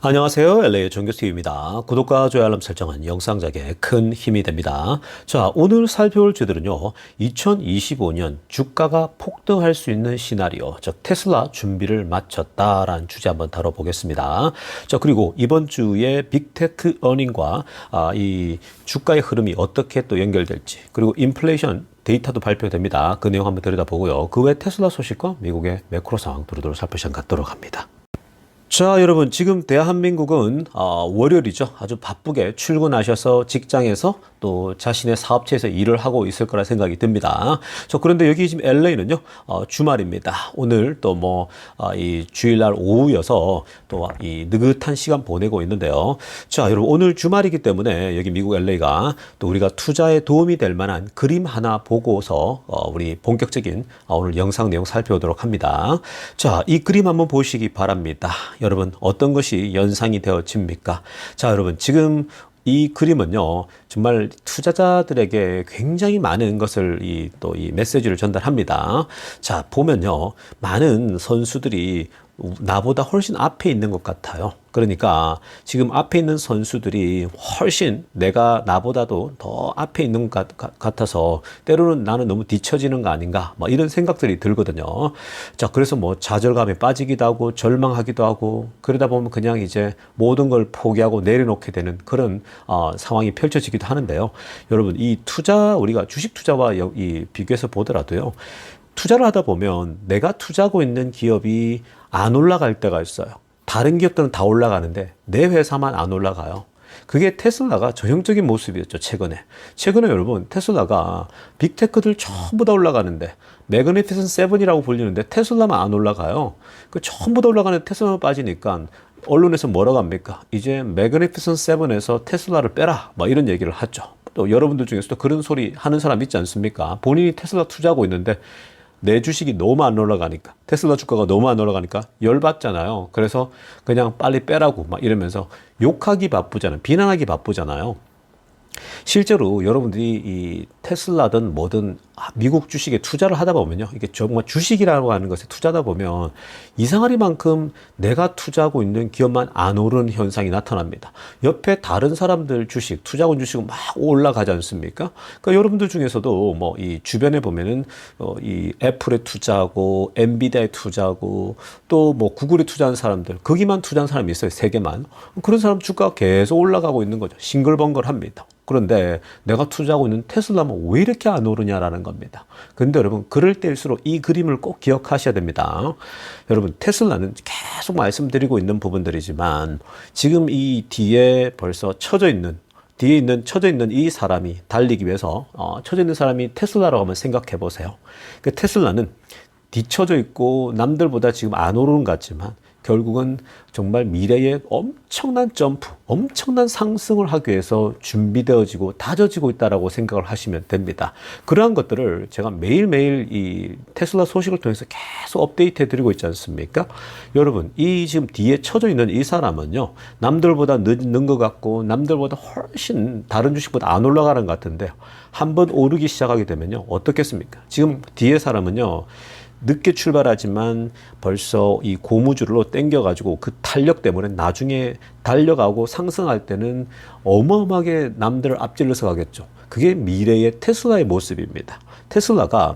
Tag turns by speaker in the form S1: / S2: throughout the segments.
S1: 안녕하세요. LA의 정교수입니다. 구독과 좋아요 알람 설정은 영상 작에 큰 힘이 됩니다. 자, 오늘 살펴볼 주들은요. 2025년 주가가 폭등할 수 있는 시나리오, 즉 테슬라 준비를 마쳤다라는 주제 한번 다뤄보겠습니다. 자, 그리고 이번 주에 빅테크 어닝과 이 주가의 흐름이 어떻게 또 연결될지, 그리고 인플레이션 데이터도 발표됩니다. 그 내용 한번 들여다보고요. 그 외 테슬라 소식과 미국의 매크로 상황 두루두루 살펴 시간 갖도록 합니다. 자, 여러분, 지금 대한민국은 월요일이죠. 아주 바쁘게 출근하셔서 직장에서 또 자신의 사업체에서 일을 하고 있을 거라 생각이 듭니다. 그런데 여기 지금 LA는요, 주말입니다. 오늘 또 이 주일날 오후여서 또 이 느긋한 시간 보내고 있는데요. 자, 여러분, 오늘 주말이기 때문에 여기 미국 LA가 또 우리가 투자에 도움이 될 만한 그림 하나 보고서 우리 본격적인 오늘 영상 내용 살펴보도록 합니다. 자, 이 그림 한번 보시기 바랍니다. 여러분, 어떤 것이 연상이 되어집니까? 자, 여러분, 지금 이 그림은요, 정말 투자자들에게 굉장히 많은 것을 또 이 메시지를 전달합니다. 자, 보면요, 많은 선수들이 나보다 훨씬 앞에 있는 것 같아요. 그러니까 지금 앞에 있는 선수들이 훨씬 내가 나보다도 더 앞에 있는 것 같아서 때로는 나는 너무 뒤처지는 거 아닌가, 이런 생각들이 들거든요. 자, 그래서 좌절감에 빠지기도 하고 절망하기도 하고 그러다 보면 그냥 이제 모든 걸 포기하고 내려놓게 되는 그런 상황이 펼쳐지기도 하는데요. 여러분, 이 투자, 우리가 주식 투자와 이 비교해서 보더라도요, 투자를 하다 보면 내가 투자하고 있는 기업이 안 올라갈 때가 있어요. 다른 기업들은 다 올라가는데 내 회사만 안 올라가요. 그게 테슬라가 전형적인 모습이었죠, 최근에. 최근에 여러분, 테슬라가 빅테크들 전부 다 올라가는데, 매그니피센트 세븐이라고 불리는데 테슬라만 안 올라가요. 그 전부 다 올라가는 테슬라만 빠지니까 언론에서 뭐라고 합니까? 이제 매그니피센트 세븐에서 테슬라를 빼라, 이런 얘기를 하죠. 또 여러분들 중에서도 그런 소리 하는 사람 있지 않습니까? 본인이 테슬라 투자하고 있는데 내 주식이 너무 안 올라가니까, 테슬라 주가가 너무 안 올라가니까 열받잖아요. 그래서 그냥 빨리 빼라고 이러면서 욕하기 바쁘잖아요. 비난하기 바쁘잖아요. 실제로 여러분들이 이 테슬라든 뭐든 미국 주식에 투자를 하다 보면요, 이게 정말 주식이라고 하는 것에 투자하다 보면 이상하리만큼 내가 투자하고 있는 기업만 안 오르는 현상이 나타납니다. 옆에 다른 사람들 주식, 투자원 주식은 막 올라가지 않습니까? 그러니까 여러분들 중에서도 이 주변에 보면은 이 애플에 투자하고 엔비디아에 투자하고 또 구글에 투자하는 사람들, 거기만 투자한 사람이 있어요. 세 개만. 그런 사람 주가가 계속 올라가고 있는 거죠. 싱글벙글합니다. 그런데 내가 투자하고 있는 테슬라는 왜 이렇게 안 오르냐라는 겁니다. 근데 여러분, 그럴 때일수록 이 그림을 꼭 기억하셔야 됩니다. 여러분, 테슬라는 계속 말씀드리고 있는 부분들이지만 지금 이 뒤에 벌써 쳐져 있는 이 사람이 달리기 위해서 쳐져 있는 사람이 테슬라라고 한번 생각해 보세요. 그 테슬라는 뒤쳐져 있고 남들보다 지금 안 오르는 것 같지만 결국은 정말 미래의 엄청난 점프, 엄청난 상승을 하기 위해서 준비되어지고 다져지고 있다라고 생각을 하시면 됩니다. 그러한 것들을 제가 매일매일 이 테슬라 소식을 통해서 계속 업데이트 해드리고 있지 않습니까? 여러분, 이 지금 뒤에 쳐져 있는 이 사람은요, 남들보다 늦는 것 같고 남들보다 훨씬 다른 주식보다 안 올라가는 것 같은데 한번 오르기 시작하게 되면요, 어떻겠습니까? 지금 뒤에 사람은요, 늦게 출발하지만 벌써 이 고무줄로 당겨가지고 그 탄력 때문에 나중에 달려가고 상승할 때는 어마어마하게 남들을 앞질러서 가겠죠. 그게 미래의 테슬라의 모습입니다. 테슬라가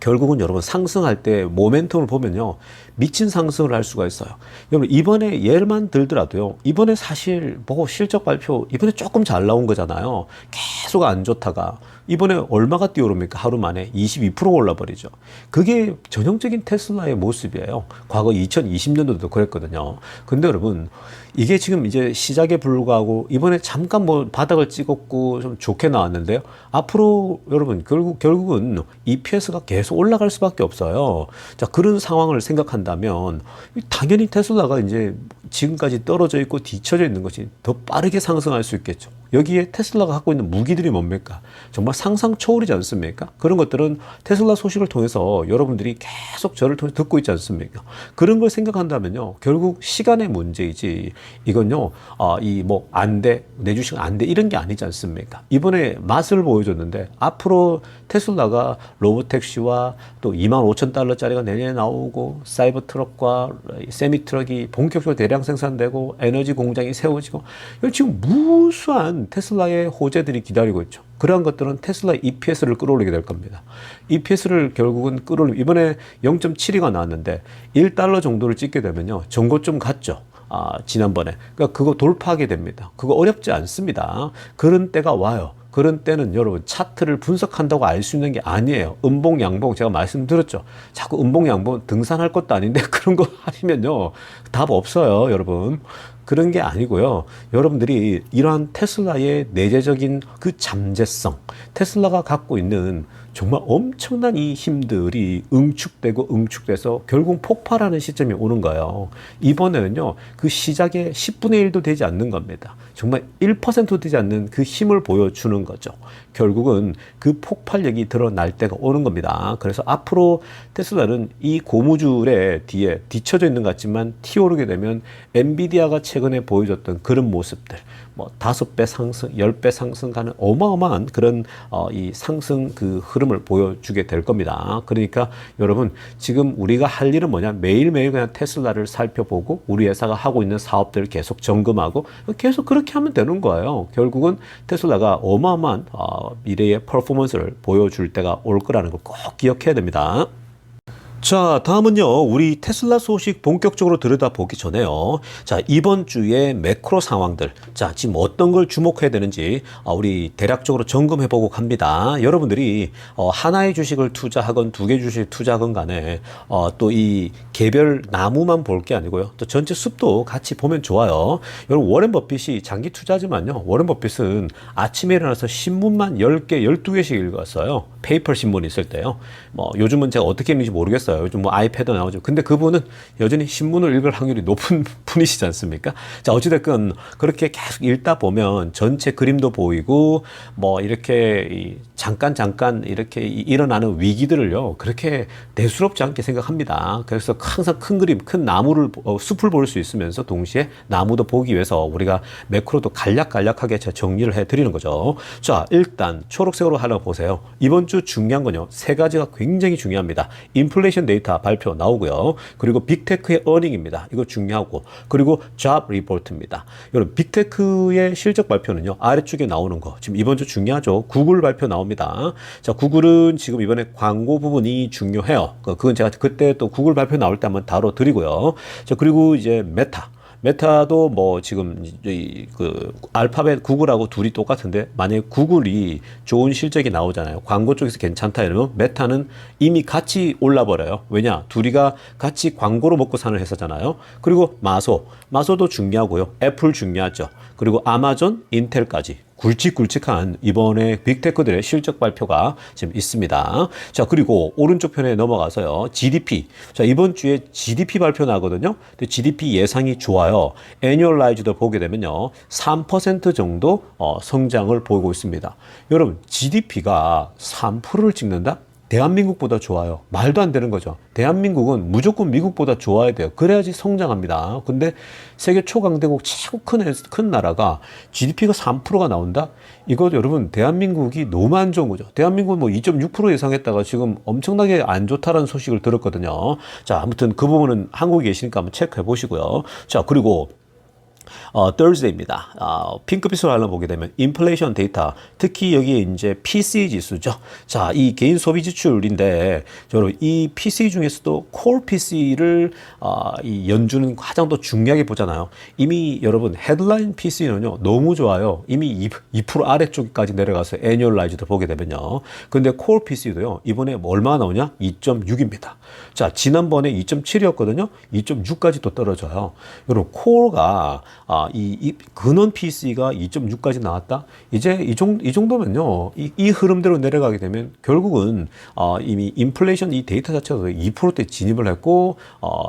S1: 결국은 여러분 상승할 때 모멘텀을 보면요, 미친 상승을 할 수가 있어요. 여러분, 이번에 예만 들더라도요, 이번에 사실 실적 발표 이번에 조금 잘 나온 거잖아요. 계속 안 좋다가 이번에 얼마가 뛰어오릅니까? 하루 만에 22%가 올라버리죠. 그게 전형적인 테슬라의 모습이에요. 과거 2020년도도 그랬거든요. 근데 여러분, 이게 지금 이제 시작에 불과하고 이번에 잠깐 바닥을 찍었고 좀 좋게 나왔는데요. 앞으로 여러분, 결국은 EPS가 계속 올라갈 수밖에 없어요. 자, 그런 상황을 생각한다면 당연히 테슬라가 이제 지금까지 떨어져 있고 뒤처져 있는 것이 더 빠르게 상승할 수 있겠죠. 여기에 테슬라가 갖고 있는 무기들이 뭡니까? 정말 상상 초월이지 않습니까? 그런 것들은 테슬라 소식을 통해서 여러분들이 계속 저를 통해 듣고 있지 않습니까? 그런 걸 생각한다면요, 결국 시간의 문제이지, 이건요, 안 돼, 내 주식 안 돼, 이런 게 아니지 않습니까? 이번에 맛을 보여줬는데, 앞으로 테슬라가 로보택시와 또 25,000달러짜리가 내년에 나오고, 사이버 트럭과 세미 트럭이 본격적으로 대량 생산되고, 에너지 공장이 세워지고, 지금 무수한 테슬라의 호재들이 기다리고 있죠. 그러한 것들은 테슬라 EPS를 끌어올리게 될 겁니다. EPS를 결국은 이번에 0.72가 나왔는데 1달러 정도를 찍게 되면요, 전고점 갔죠. 지난번에. 그러니까 그거 돌파하게 됩니다. 그거 어렵지 않습니다. 그런 때가 와요. 그런 때는 여러분, 차트를 분석한다고 알 수 있는 게 아니에요. 음봉, 양봉, 제가 말씀드렸죠. 자꾸 음봉, 양봉 등산할 것도 아닌데 그런 거 하시면요, 답 없어요, 여러분. 그런 게 아니고요. 여러분들이 이러한 테슬라의 내재적인 그 잠재성, 테슬라가 갖고 있는 정말 엄청난 이 힘들이 응축돼서 결국 폭발하는 시점이 오는 거예요. 이번에는요, 그 시작의 10분의 1도 되지 않는 겁니다. 정말 1%도 되지 않는 그 힘을 보여주는 거죠. 결국은 그 폭발력이 드러날 때가 오는 겁니다. 그래서 앞으로 테슬라는 이 고무줄의 뒤에 뒤쳐져 있는 것 같지만 튀어오르게 되면 엔비디아가 최근에 보여줬던 그런 모습들, 5배 상승, 10배 상승하는 어마어마한 그런 이 상승 그 흐름을 보여주게 될 겁니다. 그러니까 여러분, 지금 우리가 할 일은 뭐냐? 매일매일 그냥 테슬라를 살펴보고 우리 회사가 하고 있는 사업들을 계속 점검하고 계속 그렇게 하면 되는 거예요. 결국은 테슬라가 어마어마한 미래의 퍼포먼스를 보여줄 때가 올 거라는 걸 꼭 기억해야 됩니다. 자, 다음은요, 우리 테슬라 소식 본격적으로 들여다보기 전에요. 자, 이번 주에 매크로 상황들. 자, 지금 어떤 걸 주목해야 되는지, 우리 대략적으로 점검해보고 갑니다. 여러분들이, 하나의 주식을 투자하건 두 개 주식 투자하건 간에, 또 이 개별 나무만 볼 게 아니고요. 또 전체 숲도 같이 보면 좋아요. 여러분, 워렌 버핏이 장기 투자지만요. 워렌 버핏은 아침에 일어나서 신문만 10개, 12개씩 읽었어요. 페이퍼 신문이 있을 때요. 요즘은 제가 어떻게 읽는지 모르겠어요. 요즘 아이패드 나오죠. 근데 그분은 여전히 신문을 읽을 확률이 높은 분이시지 않습니까? 자, 어찌됐건 그렇게 계속 읽다 보면 전체 그림도 보이고, 이렇게 잠깐 이렇게 일어나는 위기들을요, 그렇게 대수롭지 않게 생각합니다. 그래서 항상 큰 그림, 큰 나무를, 숲을 볼 수 있으면서 동시에 나무도 보기 위해서 우리가 매크로도 간략하게 제가 정리를 해드리는 거죠. 자, 일단 초록색으로 하나 보세요. 이번 주 중요한 건요, 세 가지가 굉장히 중요합니다. 인플레이션 데이터 발표 나오고요. 그리고 빅테크의 어닝입니다. 이거 중요하고, 그리고 잡 리포트입니다. 여러분, 빅테크의 실적 발표는요, 아래쪽에 나오는 거 지금 이번 주 중요하죠. 구글 발표 나옵니다. 자, 구글은 지금 이번에 광고 부분이 중요해요. 그건 제가 그때 또 구글 발표 나올 때 한번 다뤄드리고요. 자, 그리고 이제 메타도 지금 그 알파벳 구글하고 둘이 똑같은데, 만약에 구글이 좋은 실적이 나오잖아요. 광고 쪽에서 괜찮다 이러면 메타는 이미 같이 올라버려요. 왜냐? 둘이가 같이 광고로 먹고 사는 회사잖아요. 그리고 마소도 중요하고요. 애플 중요하죠. 그리고 아마존, 인텔까지 굵직굵직한 이번에 빅테크들의 실적 발표가 지금 있습니다. 자, 그리고 오른쪽 편에 넘어가서요, GDP. 자, 이번 주에 GDP 발표 나거든요. 근데 GDP 예상이 좋아요. 애뉴얼라이즈도 보게 되면요, 3% 정도 성장을 보이고 있습니다. 여러분, GDP가 3%를 찍는다? 대한민국보다 좋아요. 말도 안 되는 거죠. 대한민국은 무조건 미국보다 좋아야 돼요. 그래야지 성장합니다. 근데 세계 초강대국 최고 큰 나라가 GDP가 3%가 나온다? 이거 여러분, 대한민국이 너무 안 좋은 거죠. 대한민국은 2.6% 예상했다가 지금 엄청나게 안 좋다라는 소식을 들었거든요. 자, 아무튼 그 부분은 한국에 계시니까 한번 체크해 보시고요. 자, 그리고 Thursday입니다. 핑크빛으로 알아보게 되면 인플레이션 데이터, 특히 여기에 이제 PCE 지수죠. 자, 이 개인 소비 지출인데, 여러분, 이 PC 중에서도 콜 PC를 이 연준은 가장 더 중요하게 보잖아요. 이미 여러분, 헤드라인 PC는요, 너무 좋아요. 이미 2% 아래쪽까지 내려가서 애뉴얼라이즈도 보게 되면요. 근데 콜 PC도요, 이번에 얼마 나오냐? 2.6입니다. 자, 지난번에 2.7이었거든요. 2.6까지 또 떨어져요. 여러분, 콜가 이 근원 PC가 2.6까지 나왔다. 이제 이 정도면요. 이 흐름대로 내려가게 되면 결국은 이미 인플레이션 이 데이터 자체가 2%대 진입을 했고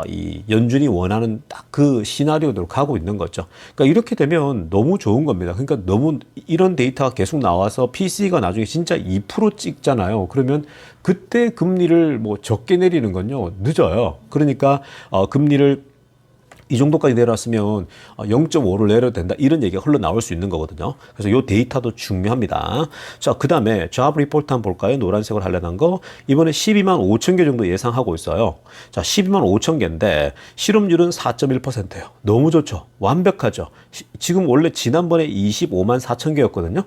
S1: 이 연준이 원하는 딱 그 시나리오대로 가고 있는 거죠. 그러니까 이렇게 되면 너무 좋은 겁니다. 그러니까 너무 이런 데이터가 계속 나와서 PC가 나중에 진짜 2% 찍잖아요. 그러면 그때 금리를 뭐 적게 내리는 건요 늦어요. 그러니까 금리를 이 정도까지 내려왔으면 0.5를 내려도 된다. 이런 얘기가 흘러나올 수 있는 거거든요. 그래서 이 데이터도 중요합니다. 자, 그 다음에 잡 리포트 한번 볼까요? 노란색으로 하려는 거. 이번에 12만 5천 개 정도 예상하고 있어요. 자, 12만 5천 개인데 실업률은 4.1%예요. 너무 좋죠. 완벽하죠. 지금 원래 지난번에 25만 4천 개였거든요.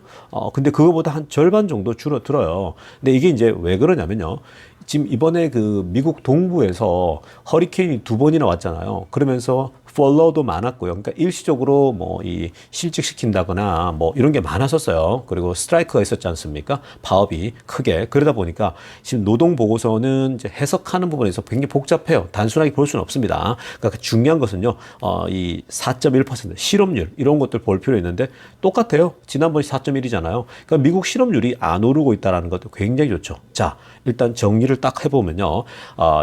S1: 근데 그거보다 한 절반 정도 줄어들어요. 근데 이게 이제 왜 그러냐면요. 지금 이번에 그 미국 동부에서 허리케인이 2번이나 왔잖아요. 그러면서 폴로도 많았고요. 그러니까 일시적으로 뭐 이 실직시킨다거나 뭐 이런 게 많았었어요. 그리고 스트라이크가 있었지 않습니까? 파업이 크게. 그러다 보니까 지금 노동 보고서는 이제 해석하는 부분에서 굉장히 복잡해요. 단순하게 볼 수는 없습니다. 그러니까 중요한 것은요. 이 4.1% 실업률 이런 것들 볼 필요 있는데 똑같아요. 지난번에 4.1이잖아요. 그러니까 미국 실업률이 안 오르고 있다는 것도 굉장히 좋죠. 자, 일단 정리를 딱 해보면요.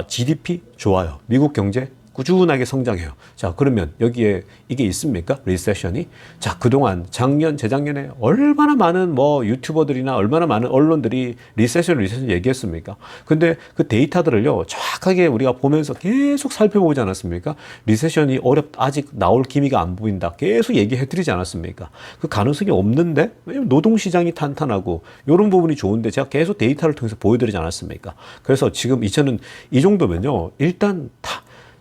S1: GDP 좋아요. 미국 경제 꾸준하게 성장해요. 자, 그러면 여기에 이게 있습니까? 리세션이? 자, 그동안 작년, 재작년에 얼마나 많은 뭐 유튜버들이나 얼마나 많은 언론들이 리세션 얘기했습니까? 근데 그 데이터들을요, 정확하게 우리가 보면서 계속 살펴보지 않았습니까? 리세션이 아직 나올 기미가 안 보인다. 계속 얘기해 드리지 않았습니까? 그 가능성이 없는데? 왜냐면 노동시장이 탄탄하고, 이런 부분이 좋은데 제가 계속 데이터를 통해서 보여드리지 않았습니까? 그래서 지금 이제는 이 정도면요, 일단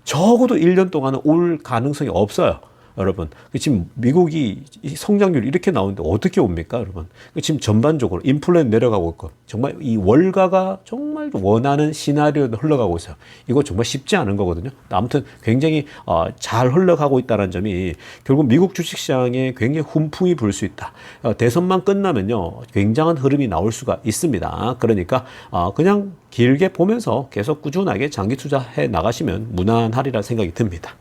S1: 적어도 1년 동안은 올 가능성이 없어요. 여러분. 지금 미국이 성장률이 이렇게 나오는데 어떻게 옵니까, 여러분? 지금 전반적으로 인플레는 내려가고 있고, 정말 이 월가가 정말 원하는 시나리오로 흘러가고 있어요. 이거 정말 쉽지 않은 거거든요. 아무튼 굉장히 잘 흘러가고 있다는 점이 결국 미국 주식시장에 굉장히 훈풍이 불 수 있다. 대선만 끝나면요, 굉장한 흐름이 나올 수가 있습니다. 그러니까 그냥 길게 보면서 계속 꾸준하게 장기 투자해 나가시면 무난하리라 생각이 듭니다.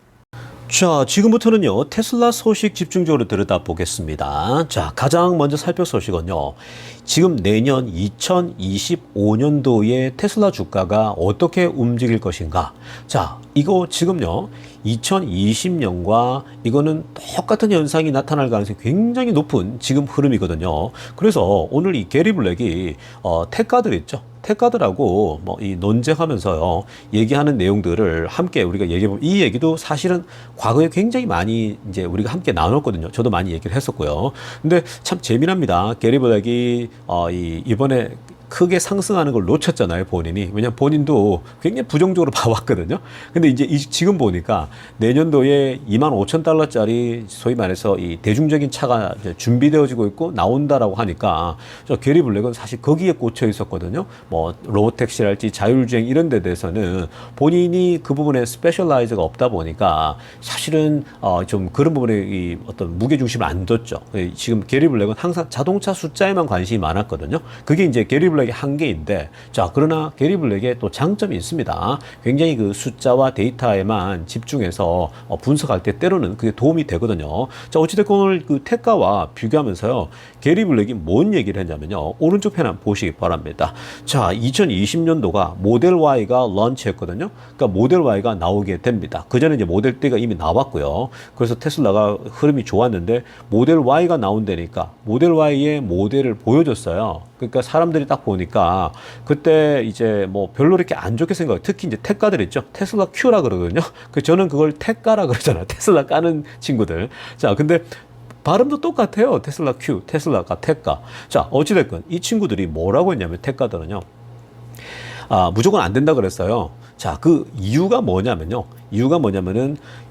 S1: 자, 지금부터는요, 테슬라 소식 집중적으로 들여다보겠습니다. 자, 가장 먼저 살펴볼 소식은요, 지금 내년 2025년도에 테슬라 주가가 어떻게 움직일 것인가. 자, 이거 지금요, 2020년과 이거는 똑같은 현상이 나타날 가능성이 굉장히 높은 지금 흐름이거든요. 그래서 오늘 이 게리 블랙이 테크가들 있죠. 테크가들하고 뭐 이 논쟁하면서요 얘기하는 내용들을 함께 우리가 얘기해보면 이 얘기도 사실은 과거에 굉장히 많이 이제 우리가 함께 나눴거든요. 저도 많이 얘기를 했었고요. 근데 참 재미납니다. 게리 블랙이 이번에 크게 상승하는 걸 놓쳤잖아요, 본인이. 왜냐면 본인도 굉장히 부정적으로 봐왔거든요. 근데 이제 지금 보니까 내년도에 25,000달러짜리 소위 말해서 이 대중적인 차가 이제 준비되어지고 있고 나온다라고 하니까 저 게리 블랙은 사실 거기에 꽂혀 있었거든요. 뭐 로보택시랄지 자율주행 이런 데 대해서는 본인이 그 부분에 스페셜라이즈가 없다 보니까 사실은 좀 그런 부분에 이 어떤 무게중심을 안 뒀죠. 지금 게리 블랙은 항상 자동차 숫자에만 관심이 많았거든요. 그게 이제 게리 블랙의 한계인데, 자, 그러나 게리 블랙의 또 장점이 있습니다. 굉장히 그 숫자와 데이터에만 집중해서 분석할 때 때로는 그게 도움이 되거든요. 자, 어찌됐건 오늘 그 테크가와 비교하면서요, 게리 블랙이 뭔 얘기를 했냐면요, 오른쪽 편 한번 보시기 바랍니다. 자, 2020년도가 모델 Y가 런치했거든요. 그러니까 모델 Y가 나오게 됩니다. 그 전에 이제 모델 D가 이미 나왔고요. 그래서 테슬라가 흐름이 좋았는데 모델 Y가 나온다니까 모델 Y의 모델을 보여줬어요. 그러니까 사람들이 딱 보니까 그때 이제 뭐 별로 이렇게 안 좋게 생각해요. 특히 이제 테크가들 있죠. 테슬라 Q라 그러거든요. 저는 그걸 테크가라 그러잖아요. 테슬라 까는 친구들. 자, 근데 발음도 똑같아요. 테슬라 Q, 테슬라가 테크가. 자, 어찌됐건 이 친구들이 뭐라고 했냐면 테크가들은요, 무조건 안 된다 그랬어요. 자, 그 이유가 뭐냐면요.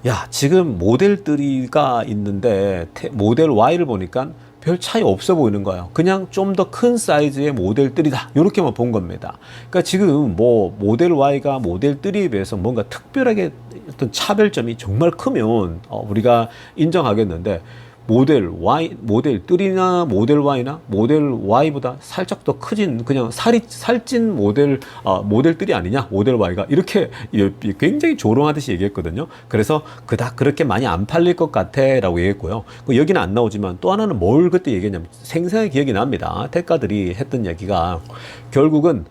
S1: 야, 지금 모델 3가 있는데 모델 Y를 보니까 별 차이 없어 보이는 거예요. 그냥 좀 더 큰 사이즈의 모델 3다. 이렇게만 본 겁니다. 그러니까 지금 뭐 모델 Y가 모델 3에 비해서 뭔가 특별하게 어떤 차별점이 정말 크면 우리가 인정하겠는데 모델 Y, 모델 3나 모델 Y나 모델 Y보다 살짝 더 크진 그냥 살찐 모델 3 아니냐? 모델 Y가 이렇게 굉장히 조롱하듯이 얘기했거든요. 그래서 그닥 그렇게 많이 안 팔릴 것 같아라고 얘기했고요. 여기는 안 나오지만 또 하나는 뭘 그때 얘기했냐면 생생하게 기억이 납니다. 테크가들이 했던 얘기가 결국은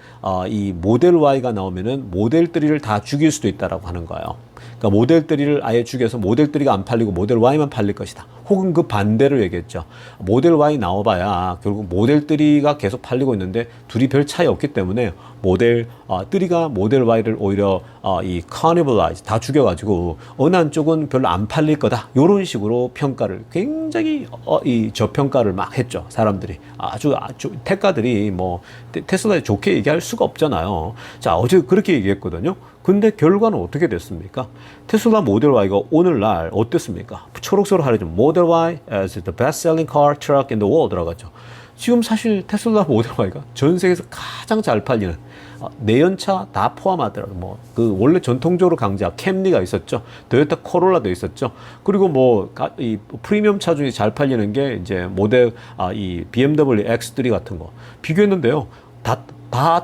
S1: 이 모델 Y가 나오면은 모델 3를 다 죽일 수도 있다라고 하는 거예요. 그러니까 모델 3를 아예 죽여서 모델 3가 안 팔리고 모델 Y만 팔릴 것이다. 혹은 그 반대로 얘기했죠. 모델 Y 나와봐야 결국 모델 3가 계속 팔리고 있는데 둘이 별 차이 없기 때문에 모델 3가 모델 Y를 오히려 이 cannibalize 다 죽여가지고 어느 한쪽은 별로 안 팔릴 거다. 이런 식으로 평가를 굉장히 이 저평가를 막 했죠. 사람들이 아주 테크가들이 뭐 테슬라에 좋게 얘기할 수가 없잖아요. 자, 어제 그렇게 얘기했거든요. 근데 결과는 어떻게 됐습니까? 테슬라 모델 Y가 오늘날 어땠습니까? 초록색으로 하려면 모델 Y as the best-selling car truck in the world 들어갔죠. 지금 사실 테슬라 모델 Y가 전 세계에서 가장 잘 팔리는 내연차 다 포함하더라도 뭐 그 원래 전통적으로 강자 캠리가 있었죠. 토요타 코롤라도 있었죠. 그리고 뭐 이 프리미엄 차 중에 잘 팔리는 게 이제 모델 이 BMW X3 같은 거 비교했는데요. 다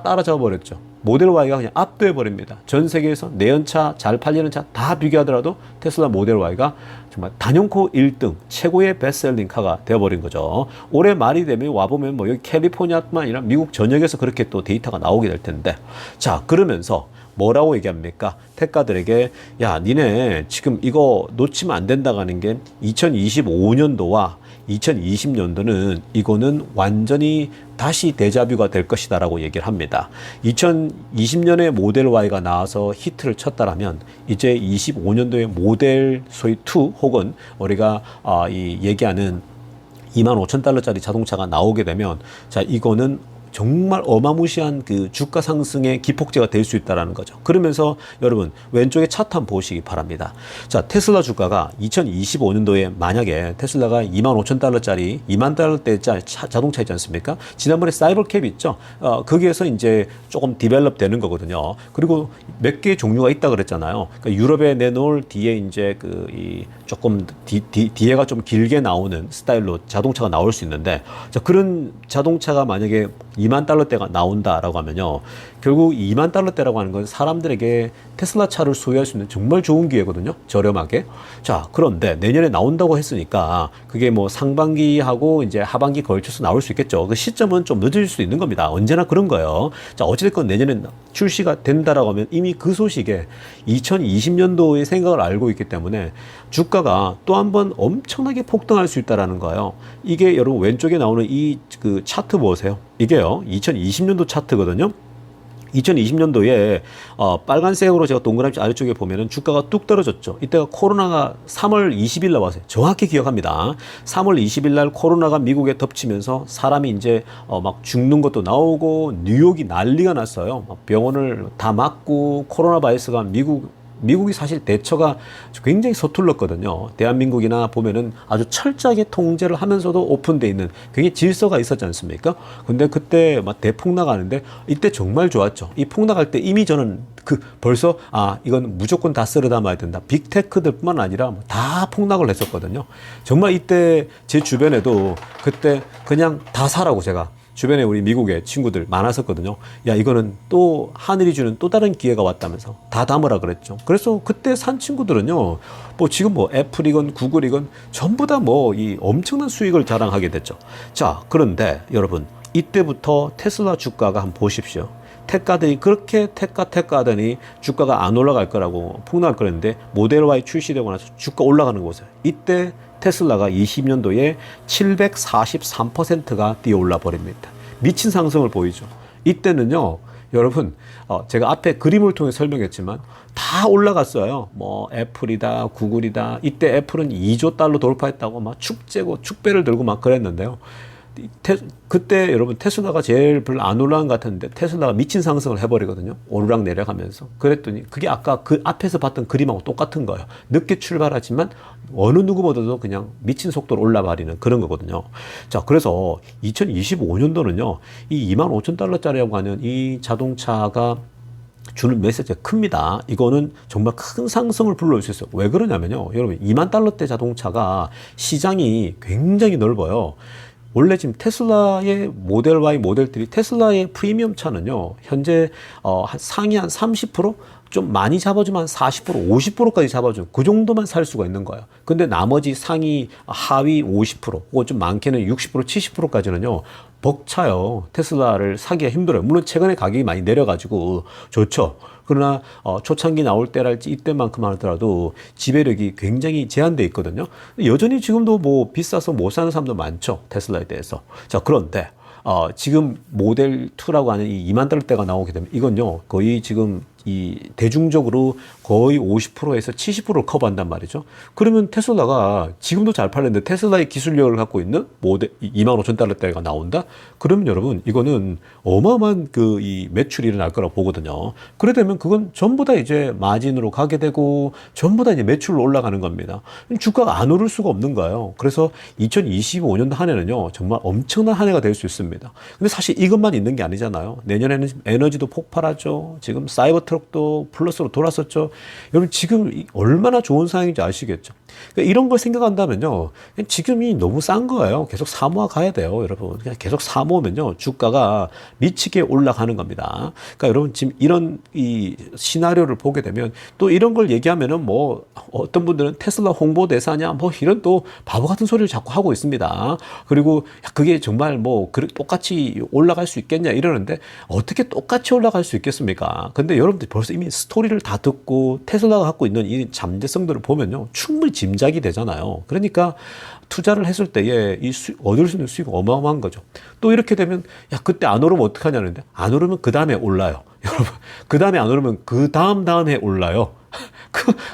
S1: 따라잡아 버렸죠. 모델 Y가 그냥 압도해 버립니다. 전 세계에서 내연차 잘 팔리는 차 다 비교하더라도 테슬라 모델 Y가 정말 단연코 1등 최고의 베스트셀링 카가 되어버린 거죠. 올해 말이 되면 와보면 뭐 여기 캘리포니아뿐만 아니라 미국 전역에서 그렇게 또 데이터가 나오게 될 텐데, 자, 그러면서 뭐라고 얘기합니까? 테크가들에게 야, 니네 지금 이거 놓치면 안 된다고 하는 게 2025년도와 2020년도는 이거는 완전히 다시 데자뷰가 될 것이다 라고 얘기를 합니다. 2020년에 모델 Y가 나와서 히트를 쳤다라면 이제 25년도에 모델 소위 2 혹은 우리가 이 얘기하는 25,000달러짜리 자동차가 나오게 되면, 자, 이거는 정말 어마무시한 그 주가 상승의 기폭제가 될 수 있다는 거죠. 그러면서 여러분 왼쪽에 차트 한번 보시기 바랍니다. 자, 테슬라 주가가 2025년도에 만약에 테슬라가 25,000달러짜리 2만 달러대짜리 자동차 있지 않습니까? 지난번에 사이버캡 있죠? 거기에서 이제 조금 디벨롭 되는 거거든요. 그리고 몇 개의 종류가 있다 그랬잖아요. 그러니까 유럽에 내놓을 뒤에 이제 조금 뒤에가 좀 길게 나오는 스타일로 자동차가 나올 수 있는데, 자, 그런 자동차가 만약에 2만 달러대가 나온다라고 하면요, 결국 2만 달러대라고 하는 건 사람들에게 테슬라 차를 소유할 수 있는 정말 좋은 기회거든요. 저렴하게. 자, 그런데 내년에 나온다고 했으니까 그게 뭐 상반기하고 이제 하반기 걸쳐서 나올 수 있겠죠. 그 시점은 좀 늦어질 수 있는 겁니다. 언제나 그런 거예요. 자, 어찌됐건 내년에 출시가 된다라고 하면 이미 그 소식에 2020년도의 생각을 알고 있기 때문에 주가가 또 한 번 엄청나게 폭등할 수 있다라는 거예요. 이게 여러분 왼쪽에 나오는 이 그 차트 보세요. 이게요, 2020년도 차트거든요. 2020년도에 빨간색으로 제가 동그라미 아래쪽에 보면은 주가가 뚝 떨어졌죠. 이때가 코로나가 3월 20일 날 왔어요. 정확히 기억합니다. 3월 20일 날 코로나가 미국에 덮치면서 사람이 이제 막 죽는 것도 나오고 뉴욕이 난리가 났어요. 막 병원을 다 막고 코로나 바이러스가 미국이 사실 대처가 굉장히 서툴렀거든요. 대한민국이나 보면은 아주 철저하게 통제를 하면서도 오픈되어 있는 굉장히 질서가 있었지 않습니까? 근데 그때 막 대폭 나가는데 이때 정말 좋았죠. 이 폭 나갈 때 이미 저는 벌써 이건 무조건 다 쓸어 담아야 된다. 빅테크들뿐만 아니라 다 폭락을 했었거든요. 정말 이때 제 주변에도 그때 그냥 다 사라고 제가 주변에 우리 미국의 친구들 많았었거든요. 야, 이거는 또 하늘이 주는 또 다른 기회가 왔다면서 다 담으라 그랬죠. 그래서 그때 산 친구들은요, 뭐 지금 뭐 애플이건 구글이건 전부 다 뭐 이 엄청난 수익을 자랑하게 됐죠. 자, 그런데 여러분 이때부터 테슬라 주가가 한번 보십시오. 테크가들이 그렇게 테크 하더니 주가가 안 올라갈 거라고 폭락할 거랬는데 모델 Y 출시되고 나서 주가 올라가는 거 보세요. 이때 테슬라가 20년도에 743%가 뛰어 올라 버립니다. 미친 상승을 보이죠. 이때는요, 여러분, 제가 앞에 그림을 통해 설명했지만 다 올라갔어요. 뭐 애플이다, 구글이다. 이때 애플은 2조 달러 돌파했다고 막 축배를 들고 막 그랬는데요. 그때 여러분 테슬라가 제일 별로 안 올라간 것 같았는데 테슬라가 미친 상승을 해버리거든요. 오르락 내려가면서. 그랬더니 그게 아까 그 앞에서 봤던 그림하고 똑같은 거예요. 늦게 출발하지만 어느 누구보다도 그냥 미친 속도로 올라버리는 그런 거거든요. 자, 그래서 2025년도는요, 이 25,000달러짜리라고 하는 이 자동차가 주는 메시지가 큽니다. 이거는 정말 큰 상승을 불러올 수 있어요. 왜 그러냐면요. 여러분, 2만 달러대 자동차가 시장이 굉장히 넓어요. 원래 지금 테슬라의 모델 Y, 모델 3, 테슬라의 프리미엄 차는요, 현재, 한 상위 한 30%? 좀 많이 잡아주면 한 40%, 50%까지 잡아주면 그 정도만 살 수가 있는 거예요. 근데 나머지 상위, 하위 50%, 혹은 좀 많게는 60%, 70%까지는요, 벅차요. 테슬라를 사기가 힘들어요. 물론 최근에 가격이 많이 내려가지고 좋죠. 그러나 초창기 나올 때랄지 이때만큼 하더라도 지배력이 굉장히 제한돼 있거든요. 여전히 지금도 뭐 비싸서 못 사는 사람도 많죠. 테슬라에 대해서. 자, 그런데 지금 모델 2라고 하는 이 2만 달러대가 나오게 되면 이건요, 거의 지금 이 대중적으로 거의 50%에서 70%를 커버한단 말이죠. 그러면 테슬라가 지금도 잘 팔리는데 테슬라의 기술력을 갖고 있는 모델 2만 5천 달러대가 나온다? 그러면 여러분, 이거는 어마어마한 그 이 매출이 일어날 거라고 보거든요. 그래 되면 그건 전부 다 이제 마진으로 가게 되고 전부 다 이제 매출로 올라가는 겁니다. 주가가 안 오를 수가 없는 거예요. 그래서 2025년도 한 해는요, 정말 엄청난 한 해가 될 수 있습니다. 근데 사실 이것만 있는 게 아니잖아요. 내년에는 에너지도 폭발하죠. 지금 사이버 트럭도 플러스로 돌았었죠. 여러분, 지금 얼마나 좋은 상황인지 아시겠죠? 그러니까 이런 걸 생각한다면요, 지금이 너무 싼 거예요. 계속 사모아 가야 돼요, 여러분. 그냥 계속 사모으면요, 주가가 미치게 올라가는 겁니다. 그러니까 여러분, 지금 이런 이 시나리오를 보게 되면 또 이런 걸 얘기하면은 뭐 어떤 분들은 테슬라 홍보 대사냐 뭐 이런 또 바보 같은 소리를 자꾸 하고 있습니다. 그리고 그게 정말 뭐 똑같이 올라갈 수 있겠냐 이러는데 어떻게 똑같이 올라갈 수 있겠습니까? 근데 여러분들 벌써 이미 스토리를 다 듣고 테슬라가 갖고 있는 이 잠재성들을 보면요, 충분히 짐작이 되잖아요. 그러니까 투자를 했을 때에 얻을 수 있는 수익이 어마어마한 거죠. 또 이렇게 되면 야, 그때 안 오르면 어떡하냐는데, 안 오르면 그 다음에 올라요. 여러분, 그 다음에 안 오르면 그 다음에 올라요.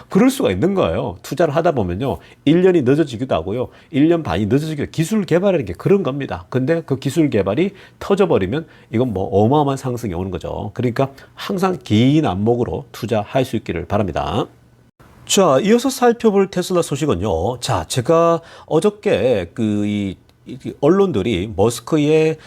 S1: 그럴 수가 있는 거예요. 투자를 하다 보면요, 1년이 늦어지기도 하고요, 1년 반이 늦어지기도 해요. 기술 개발이라는 게 그런 겁니다. 근데 그 기술 개발이 터져버리면 이건 뭐 어마어마한 상승이 오는 거죠. 그러니까 항상 긴 안목으로 투자할 수 있기를 바랍니다. 자, 이어서 살펴볼 테슬라 소식은요. 자, 제가 어저께 이 언론들이 머스크의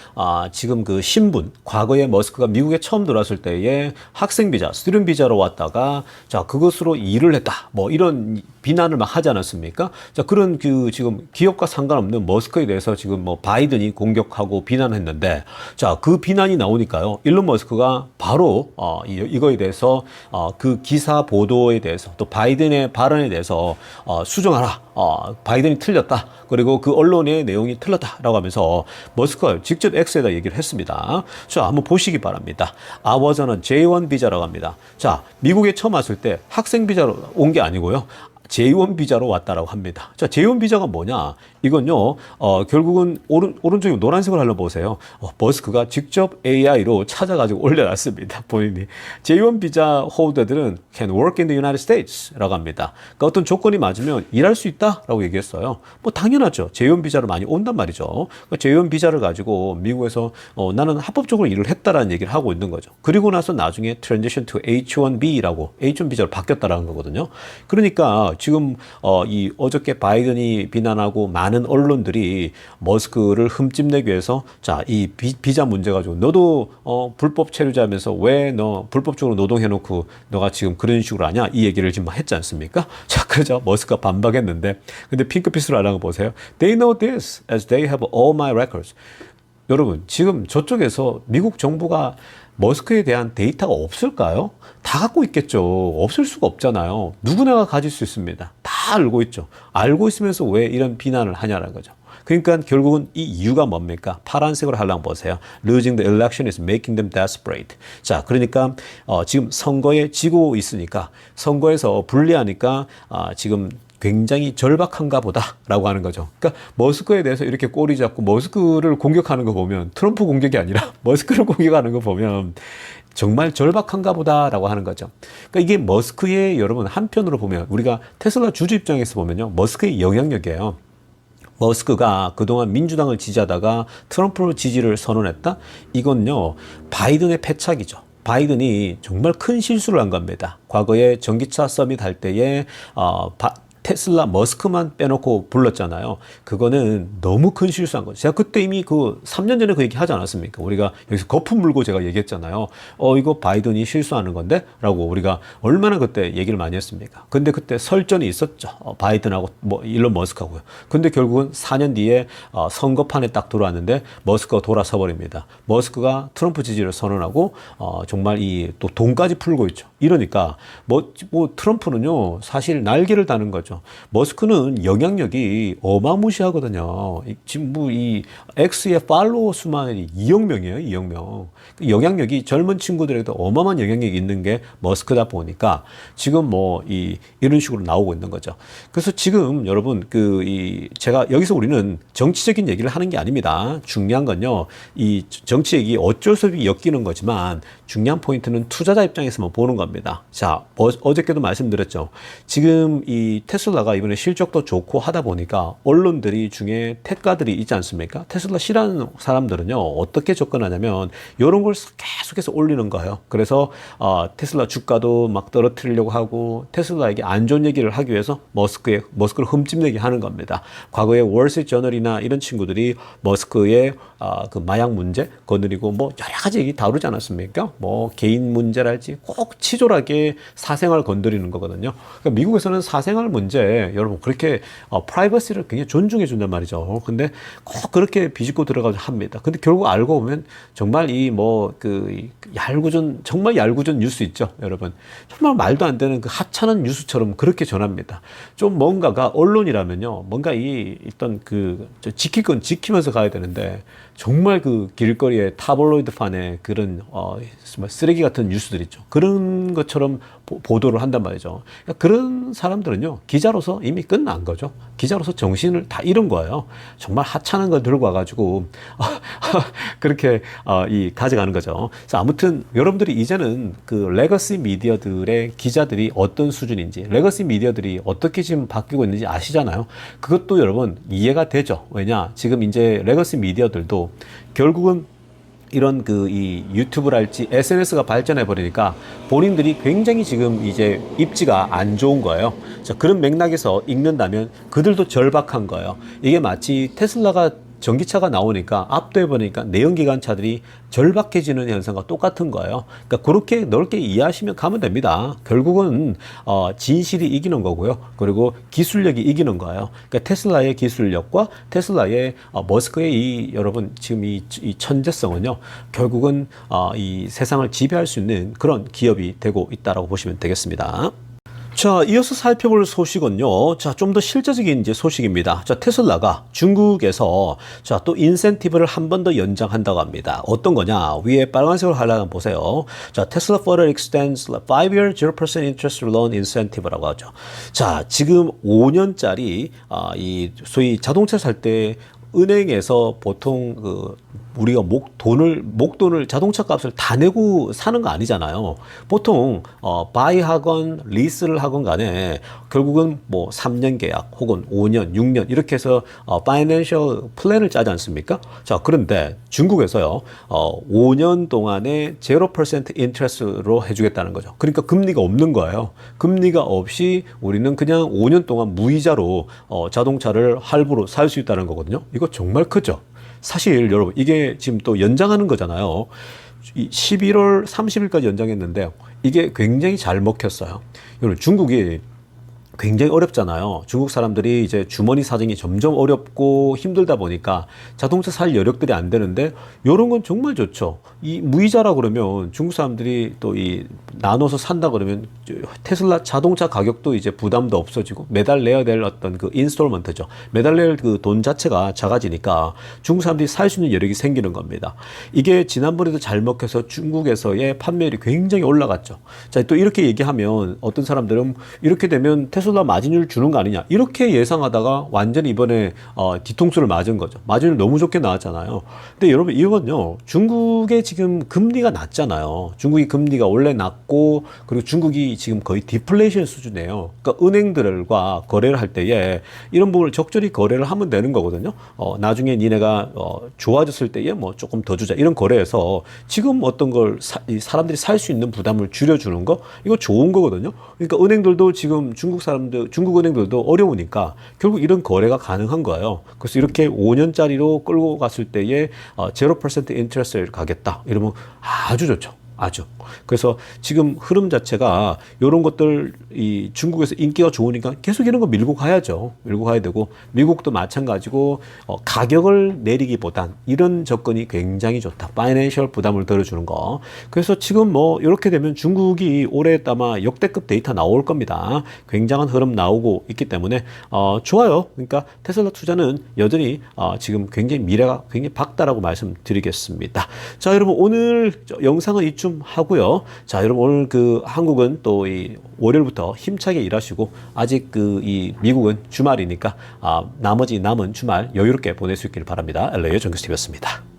S1: 지금 그 신분, 과거에 머스크가 미국에 처음 들어왔을 때에 학생 비자, 스튜던트 비자로 왔다가 자, 그것으로 일을 했다, 뭐 이런 비난을 막 하지 않았습니까? 자, 그런 그 지금 기업과 상관없는 머스크에 대해서 지금 뭐 바이든이 공격하고 비난했는데, 자, 그 비난이 나오니까요, 일론 머스크가 바로 이거에 대해서 그 기사 보도에 대해서 또 바이든의 발언에 대해서 수정하라. 바이든이 틀렸다. 그리고 그 언론의 내용이 틀렸다라고 하면서 머스크가 직접 X에다 얘기를 했습니다. 자, 한번 보시기 바랍니다. I was on a J1 비자라고 합니다. 자, 미국에 처음 왔을 때 학생 비자로 온 게 아니고요, J1 비자로 왔다라고 합니다. 자, J1 비자가 뭐냐? 이건요, 결국은 오른쪽에 노란색을 하려 보세요. 머스크가 직접 AI로 찾아가지고 올려놨습니다. 본인이. J1 비자 홀더들은 can work in the United States 라고 합니다. 그러니까 어떤 조건이 맞으면 일할 수 있다라고 얘기했어요. 뭐 당연하죠. J1 비자로 많이 온단 말이죠. 그러니까 J1 비자를 가지고 미국에서 나는 합법적으로 일을 했다라는 얘기를 하고 있는 거죠. 그리고 나서 나중에 transition to H1B라고 H1 비자로 바뀌었다라는 거거든요. 그러니까 지금 이 어저께 바이든이 비난하고 많은 언론들이 머스크를 흠집내기 위해서 자, 이 비자 문제 가지고 너도 불법 체류자면서 왜 너 불법적으로 노동해놓고 너가 지금 그런 식으로 하냐, 이 얘기를 지금 했지 않습니까? 자, 그러자 머스크가 반박했는데, 근데 핑크빛으로 하는 거 보세요. They know this as they have all my records. 여러분, 지금 저쪽에서 미국 정부가 머스크에 대한 데이터가 없을까요? 다 갖고 있겠죠. 없을 수가 없잖아요. 누구나가 가질 수 있습니다. 다 알고 있죠. 알고 있으면서 왜 이런 비난을 하냐는 거죠. 그러니까 결국은 이 이유가 뭡니까? 파란색으로 하려면 보세요. Losing the election is making them desperate. 자, 그러니까 지금 선거에 지고 있으니까, 선거에서 불리하니까 지금 굉장히 절박한가 보다라고 하는 거죠. 그러니까 머스크에 대해서 이렇게 꼬리 잡고 머스크를 공격하는 거 보면, 트럼프 공격이 아니라 머스크를 공격하는 거 보면 정말 절박한가 보다라고 하는 거죠. 그러니까 이게 머스크의, 여러분, 한편으로 보면 우리가 테슬라 주주 입장에서 보면요, 머스크의 영향력이에요. 머스크가 그동안 민주당을 지지하다가 트럼프 지지를 선언했다? 이건요, 바이든의 패착이죠. 바이든이 정말 큰 실수를 한 겁니다. 과거에 전기차 서밋 할 때에 테슬라 머스크만 빼놓고 불렀잖아요. 그거는 너무 큰 실수한 거죠. 제가 그때 이미 그 3년 전에 그 얘기 하지 않았습니까? 우리가 여기서 거품 물고 제가 얘기했잖아요. 이거 바이든이 실수하는 건데? 라고 우리가 얼마나 그때 얘기를 많이 했습니까? 근데 그때 설전이 있었죠. 바이든하고 뭐 일론 머스크하고요. 근데 결국은 4년 뒤에 선거판에 딱 들어왔는데 머스크가 돌아서 버립니다. 머스크가 트럼프 지지를 선언하고 정말 이 또 돈까지 풀고 있죠. 이러니까 뭐 트럼프는요 사실 날개를 다는 거죠. 머스크는 영향력이 어마무시하거든요. 지금 뭐 이 X의 팔로워 수만 2억 명이에요. 2억 명. 영향력이 젊은 친구들에게도 어마어마한 영향력이 있는 게 머스크다 보니까 지금 뭐 이런 식으로 나오고 있는 거죠. 그래서 지금 여러분 제가 여기서 우리는 정치적인 얘기를 하는 게 아닙니다. 중요한 건요. 이 정치 얘기 어쩔 수 없이 엮이는 거지만 중요한 포인트는 투자자 입장에서만 보는 겁니다. 자, 어저께도 말씀드렸죠. 지금 이 테슬라가 이번에 실적도 좋고 하다 보니까 언론들이 중에 테크가들이 있지 않습니까? 테슬라 싫어하는 사람들은요, 어떻게 접근하냐면 이런 걸 계속해서 올리는 거예요. 그래서 테슬라 주가도 막 떨어뜨리려고 하고 테슬라에게 안 좋은 얘기를 하기 위해서 머스크를 흠집내게 하는 겁니다. 과거에 월스트리트저널이나 이런 친구들이 머스크의 그 마약 문제 건드리고 뭐 여러 가지 얘기 다루지 않았습니까? 뭐 개인 문제랄지 꼭 치졸하게 사생활 건드리는 거거든요. 그러니까 미국에서는 사생활 문제 여러분 그렇게 프라이버시를 굉장히 존중해 준단 말이죠. 근데 꼭 그렇게 비집고 들어가서 합니다. 근데 결국 알고 보면 정말 정말 얄궂은 뉴스 있죠, 여러분. 정말 말도 안 되는 그 하찮은 뉴스처럼 그렇게 전합니다. 좀 뭔가가 언론이라면요, 뭔가 일단 지킬 건 지키면서 가야 되는데 정말 그 길거리에 타블로이드판에 그런 쓰레기 같은 뉴스들 있죠. 그런 것처럼 보도를 한단 말이죠. 그러니까 그런 사람들은요, 기자로서 이미 끝난 거죠. 기자로서 정신을 다 잃은 거예요. 정말 하찮은 거 들고 와가지고 그렇게 가져가는 거죠. 그래서 아무튼 여러분들이 이제는 그 레거시 미디어들의 기자들이 어떤 수준인지, 레거시 미디어들이 어떻게 지금 바뀌고 있는지 아시잖아요. 그것도 여러분 이해가 되죠. 왜냐, 지금 이제 레거시 미디어들도 결국은 이런 이 유튜브랄지 SNS가 발전해 버리니까 본인들이 굉장히 지금 이제 입지가 안 좋은 거예요. 자, 그런 맥락에서 읽는다면 그들도 절박한 거예요. 이게 마치 테슬라가 전기차가 나오니까 압도해 버리니까 내연기관차들이 절박해지는 현상과 똑같은 거예요. 그러니까 그렇게 넓게 이해하시면 가면 됩니다. 결국은 진실이 이기는 거고요. 그리고 기술력이 이기는 거예요. 그러니까 테슬라의 기술력과 테슬라의 머스크의 여러분 지금 이 천재성은요. 결국은 이 세상을 지배할 수 있는 그런 기업이 되고 있다라고 보시면 되겠습니다. 자, 이어서 살펴볼 소식은요. 자, 좀 더 실제적인 이제 소식입니다. 자, 테슬라가 중국에서 또 인센티브를 한 번 더 연장한다고 합니다. 어떤 거냐? 위에 빨간색으로 하려면 보세요. 자, 테슬라 further extends 5-year 0% interest loan incentive라고 하죠. 자, 지금 5년짜리 이 소위 자동차 살 때 은행에서 보통 우리가 목돈을 자동차 값을 다 내고 사는 거 아니잖아요. 보통 바이하건 리스를 하건 간에 결국은 뭐 3년 계약 혹은 5년, 6년 이렇게 해서 파이낸셜 플랜을 짜지 않습니까? 자, 그런데 중국에서요. 5년 동안에 0% 인트레스로 해주겠다는 거죠. 그러니까 금리가 없는 거예요. 금리가 없이 우리는 그냥 5년 동안 무이자로 자동차를 할부로 살 수 있다는 거거든요. 이거 정말 크죠. 사실 여러분 이게 지금 또 연장하는 거잖아요. 11월 30일까지 연장했는데 이게 굉장히 잘 먹혔어요. 여러분 중국이 굉장히 어렵잖아요. 중국 사람들이 이제 주머니 사정이 점점 어렵고 힘들다 보니까 자동차 살 여력들이 안 되는데 이런 건 정말 좋죠. 이 무이자라 그러면 중국 사람들이 또 나눠서 산다 그러면 테슬라 자동차 가격도 이제 부담도 없어지고 매달 내야 될 어떤 그 인스톨먼트죠. 매달 낼 그 돈 자체가 작아지니까 중국 사람들이 살 수 있는 여력이 생기는 겁니다. 이게 지난번에도 잘 먹혀서 중국에서의 판매율이 굉장히 올라갔죠. 자, 또 이렇게 얘기하면 어떤 사람들은 이렇게 되면 테슬라 마진율 주는 거 아니냐 이렇게 예상하다가 완전히 이번에 뒤통수를 맞은 거죠. 마진율 너무 좋게 나왔잖아요. 근데 여러분 이건요, 중국의 지금 금리가 낮잖아요. 중국이 금리가 원래 낮고 그리고 중국이 지금 거의 디플레이션 수준이에요. 그러니까 은행들과 거래를 할 때에 이런 부분을 적절히 거래를 하면 되는 거거든요. 나중에 니네가 좋아졌을 때에 뭐 조금 더 주자 이런 거래에서 지금 어떤 걸 이 사람들이 살 수 있는 부담을 줄여주는 거 이거 좋은 거거든요. 그러니까 은행들도 지금 중국 은행들도 어려우니까 결국 이런 거래가 가능한 거예요. 그래서 이렇게 5년짜리로 끌고 갔을 때에 0% 인트레스를 가겠다 이러면 아주 좋죠. 아주. 그래서 지금 흐름 자체가 이런 것들 이 중국에서 인기가 좋으니까 계속 이런 거 밀고 가야죠. 밀고 가야 되고 미국도 마찬가지고 가격을 내리기보단 이런 접근이 굉장히 좋다. 파이낸셜 부담을 덜어주는 거. 그래서 지금 뭐 이렇게 되면 중국이 올해 아마 역대급 데이터 나올 겁니다. 굉장한 흐름 나오고 있기 때문에 좋아요. 그러니까 테슬라 투자는 여전히 지금 굉장히 미래가 굉장히 밝다라고 말씀드리겠습니다. 자, 여러분 오늘 영상은 이쯤 하고요. 자, 여러분 오늘 그 한국은 또 이 월요일부터 힘차게 일하시고 아직 그 이 미국은 주말이니까 나머지 남은 주말 여유롭게 보낼 수 있길 바랍니다. LA 정규스티브였습니다.